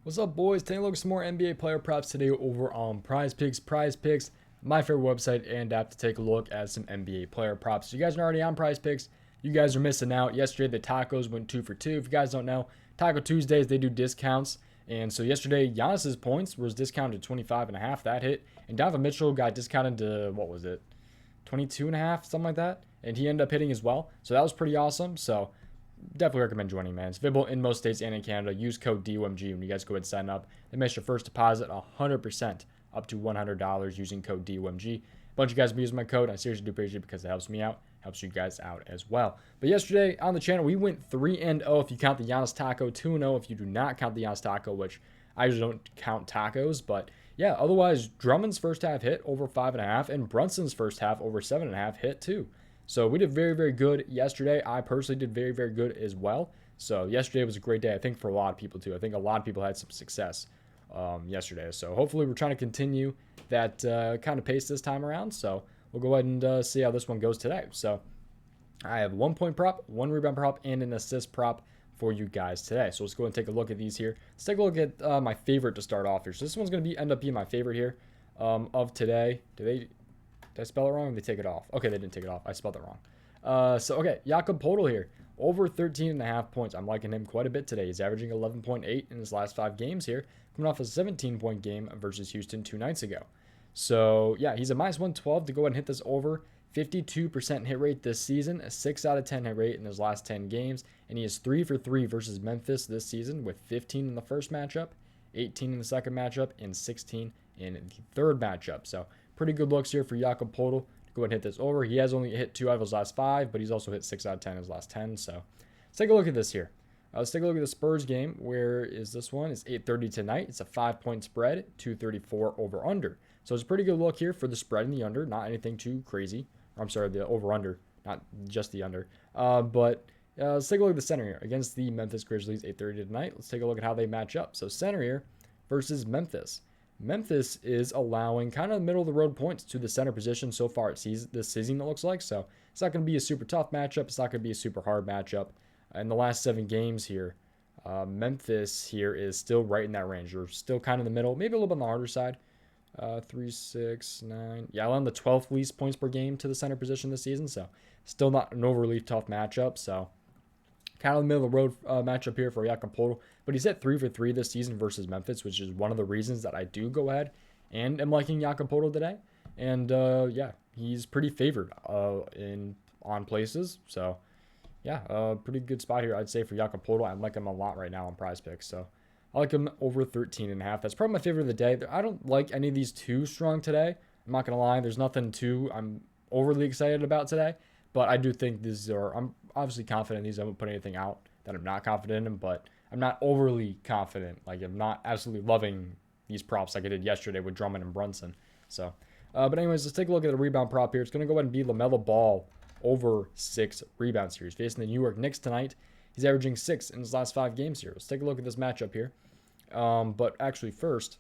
What's up, boys? Taking a look at some more NBA player props today over on Prize Picks. Prize Picks, my favorite website and app to take a look at some NBA player props. So you guys are already on Prize Picks. You guys are missing out. Yesterday, the tacos went 2 for 2. If you guys don't know, Taco Tuesdays, they do discounts. And so yesterday, Giannis's points was discounted to 25.5. That hit. And Donovan Mitchell got discounted to, what was it, 22.5, something like that. And he ended up hitting as well. So that was pretty awesome. So definitely recommend joining, man. It's available in most states and in Canada. Use code DOMG when you guys go ahead and sign up. They make your first deposit 100% up to $100 using code DOMG. A bunch of you guys have been using my code. I seriously do appreciate it because it helps me out, helps you guys out as well. But yesterday on the channel, we went 3-0 if you count the Giannis Taco, 2-0 if you do not count the Giannis Taco, which I usually don't count tacos. But yeah, otherwise, Drummond's first half hit over 5.5, and Brunson's first half over 7.5 hit too. So we did very, very good yesterday. I personally did very, very good as well. So yesterday was a great day, I think, for a lot of people too. I think a lot of people had some success yesterday. So hopefully we're trying to continue that kind of pace this time around. So we'll go ahead and see how this one goes today. So I have 1 point prop, 1 rebound prop, and an assist prop for you guys today. So let's go and take a look at these here. Let's take a look at my favorite to start off here. So this one's going to end up being my favorite here of today. Did I spell it wrong? Did they take it off? Okay, they didn't take it off. I spelled it wrong. Okay, Jakob Poeltl here. Over 13.5 points. I'm liking him quite a bit today. He's averaging 11.8 in his last 5 games here, coming off a 17-point game versus Houston 2 nights ago. So, yeah, he's a minus 112 to go ahead and hit this over. 52% hit rate this season, a 6 out of 10 hit rate in his last 10 games, and he is 3 for 3 versus Memphis this season with 15 in the first matchup, 18 in the second matchup, and 16 in the third matchup. So, pretty good looks here for Jakob Poeltl to go ahead and hit this over. He has only hit 2 out of his last 5, but he's also hit 6 out of 10 in his last 10. So let's take a look at this here. Let's take a look at the Spurs game. Where is this one? It's 8:30 tonight. It's a 5-point spread, 234 over under. So it's a pretty good look here for the spread and the under. Not anything too crazy. I'm sorry, the over under, not just the under. But let's take a look at the center here against the Memphis Grizzlies, 8:30 tonight. Let's take a look at how they match up. So center here versus Memphis. Memphis is allowing kind of middle of the road points to the center position so far this season, it looks like. So it's not going to be a super tough matchup. It's not going to be a super hard matchup. In the last 7 games here, Memphis here is still right in that range. They're still kind of in the middle, maybe a little bit on the harder side. 3, 6, 9. Yeah, allowing the 12th least points per game to the center position this season. So still not an overly tough matchup. So kind of the middle of the road matchup here for Jakob Poeltl. But he's hit 3 for 3 this season versus Memphis, which is one of the reasons that I do go ahead and am liking Jakob Poeltl today. And yeah, he's pretty favored on places. So yeah, pretty good spot here, I'd say, for Jakob Poeltl. I like him a lot right now on Prize Picks. So I like him over 13.5. That's probably my favorite of the day. I don't like any of these too strong today. I'm not going to lie. There's nothing I'm overly excited about today. But I do think I'm obviously confident in these. I won't put anything out that I'm not confident in, but I'm not overly confident. Like, I'm not absolutely loving these props like I did yesterday with Drummond and Brunson. So, but anyways, let's take a look at the rebound prop here. It's going to go ahead and be LaMelo Ball over 6 rebound series. Facing the New York Knicks tonight. He's averaging 6 in his last 5 games here. Let's take a look at this matchup here. But actually first,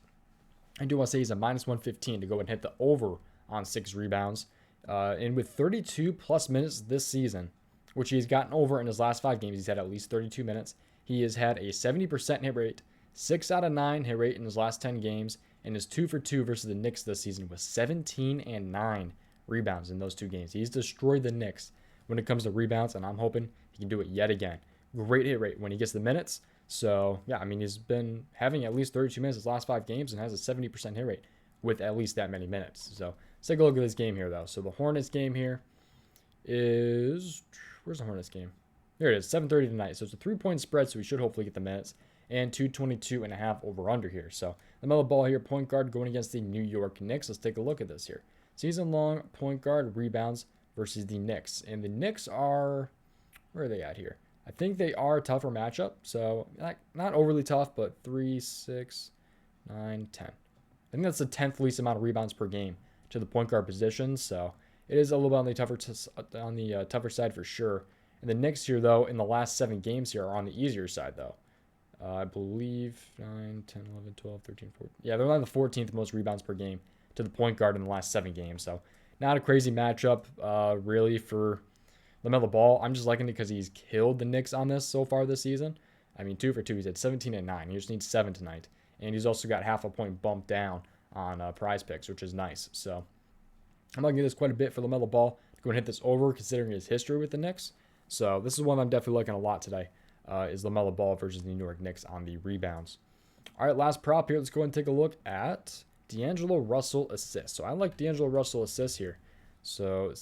I do want to say he's a minus 115 to go and hit the over on 6 rebounds. And with 32 plus minutes this season, which he's gotten over in his last 5 games, he's had at least 32 minutes. He has had a 70% hit rate, 6 out of 9 hit rate in his last 10 games, and is 2 for 2 versus the Knicks this season with 17 and 9 rebounds in those 2 games. He's destroyed the Knicks when it comes to rebounds, and I'm hoping he can do it yet again. Great hit rate when he gets the minutes. So, yeah, I mean, he's been having at least 32 minutes his last 5 games and has a 70% hit rate with at least that many minutes. So, let's take a look at this game here, though. So, the Hornets game here is... Where's the Hornets game? There it is, 7:30 tonight. So, it's a 3-point spread, so we should hopefully get the minutes. And 222.5 over-under here. So, LaMelo Ball here, point guard, going against the New York Knicks. Let's take a look at this here. Season-long point guard rebounds versus the Knicks. And the Knicks are... Where are they at here? I think they are a tougher matchup. So, not overly tough, but 3, 6, 9, 10. I think that's the 10th least amount of rebounds per game to the point guard position. So, it is a little bit on the tougher side for sure. And the Knicks here, though, in the last 7 games here are on the easier side, though. I believe 9, 10, 11, 12, 13, 14. Yeah, they're on the 14th most rebounds per game to the point guard in the last 7 games. So, not a crazy matchup, really, for LaMelo Ball. I'm just liking it because he's killed the Knicks on this so far this season. I mean, 2 for 2. He's at 17 and 9. He just needs 7 tonight. And he's also got half a point bump down on prize picks, which is nice. So I'm liking this quite a bit for LaMelo Ball. Go and hit this over considering his history with the Knicks. So this is one I'm definitely liking a lot today, is LaMelo Ball versus the New York Knicks on the rebounds. All right, last prop here. Let's go and take a look at D'Angelo Russell assists. So I like D'Angelo Russell assists here. So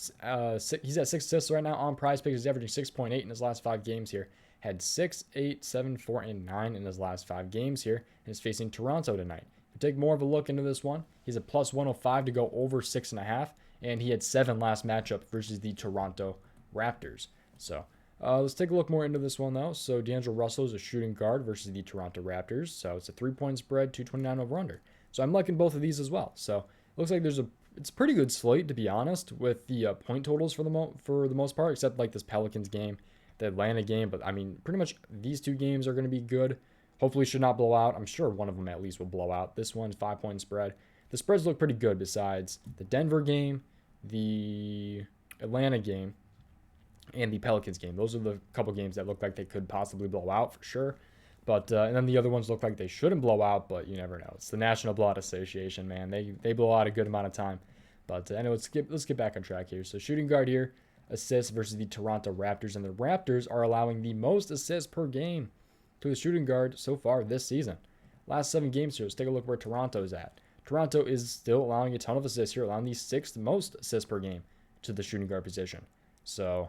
he's at 6 assists right now on prize picks. He's averaging 6.8 in his last 5 games here. Had 6, 8, 7, 4, and 9 in his last 5 games here. And is facing Toronto tonight. If you take more of a look into this one, he's a plus 105 to go over 6.5. And he had 7 last matchup versus the Toronto Raptors. So let's take a look more into this one, though. So D'Angelo Russell is a shooting guard versus the Toronto Raptors. So it's a 3-point spread, 229 over-under. So I'm liking both of these as well. So it looks like it's a pretty good slate, to be honest, with the point totals for the most part, except like this Pelicans game, the Atlanta game. But, I mean, pretty much these 2 games are going to be good. Hopefully should not blow out. I'm sure one of them at least will blow out. This one's 5-point spread. The spreads look pretty good besides the Denver game, the Atlanta game, and the Pelicans game. Those are the couple games that look like they could possibly blow out for sure. But and then the other ones look like they shouldn't blow out, but you never know. It's the National Blowout Association, man. They blow out a good amount of time. But anyway, let's get back on track here. So shooting guard here, assists versus the Toronto Raptors, and the Raptors are allowing the most assists per game to the shooting guard so far this season. Last 7 games here. Let's take a look where Toronto is at. Toronto is still allowing a ton of assists here, allowing the 6th most assists per game to the shooting guard position. So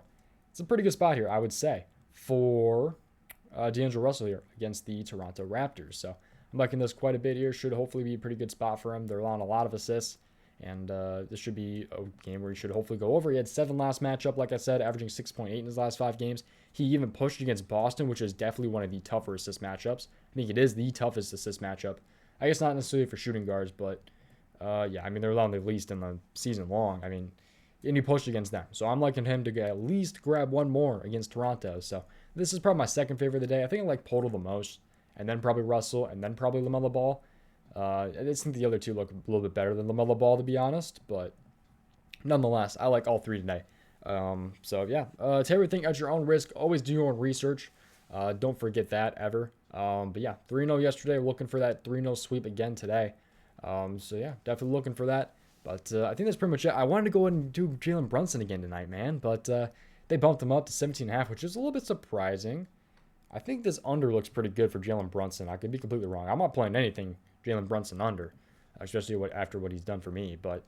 it's a pretty good spot here, I would say, for D'Angelo Russell here against the Toronto Raptors. So I'm liking this quite a bit here. Should hopefully be a pretty good spot for him. They're allowing a lot of assists, and this should be a game where he should hopefully go over. He had 7 last matchup, like I said, averaging 6.8 in his last 5 games. He even pushed against Boston, which is definitely one of the tougher assist matchups. I think it is the toughest assist matchup. I guess not necessarily for shooting guards, but yeah, I mean, they're allowing the least in the season long. I mean, and he pushed against them. So I'm liking him to at least grab one more against Toronto. So this is probably my second favorite of the day. I think I like Poeltl the most, and then probably Russell, and then probably LaMelo Ball. I just think the other 2 look a little bit better than LaMelo Ball, to be honest. But nonetheless, I like all 3 today. So yeah, take everything at your own risk. Always do your own research. Don't forget that ever. But yeah, 3-0 yesterday. Looking for that 3-0 sweep again today. So yeah, definitely looking for that. But I think that's pretty much it. I wanted to go and do Jalen Brunson again tonight, man. But they bumped him up to 17.5, which is a little bit surprising. I think this under looks pretty good for Jalen Brunson. I could be completely wrong. I'm not playing anything Jalen Brunson under, especially after what he's done for me. But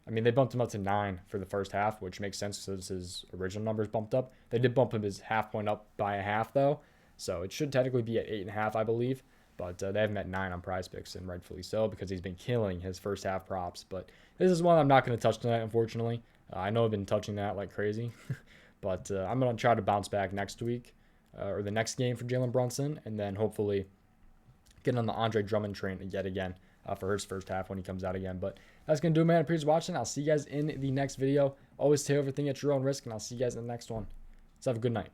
I mean, they bumped him up to 9 for the first half, which makes sense because his original numbers bumped up. They did bump him his half point up by a half, though. So it should technically be at 8.5, I believe. But they have him at 9 on prize picks, and rightfully so, because he's been killing his first half props. But this is one I'm not going to touch tonight, unfortunately. I know I've been touching that like crazy. But I'm going to try to bounce back next week, or the next game for Jalen Brunson, and then hopefully get on the Andre Drummond train yet again for his first half when he comes out again. But that's going to do it, man. I appreciate watching. I'll see you guys in the next video. Always take everything at your own risk, and I'll see you guys in the next one. Let's have a good night.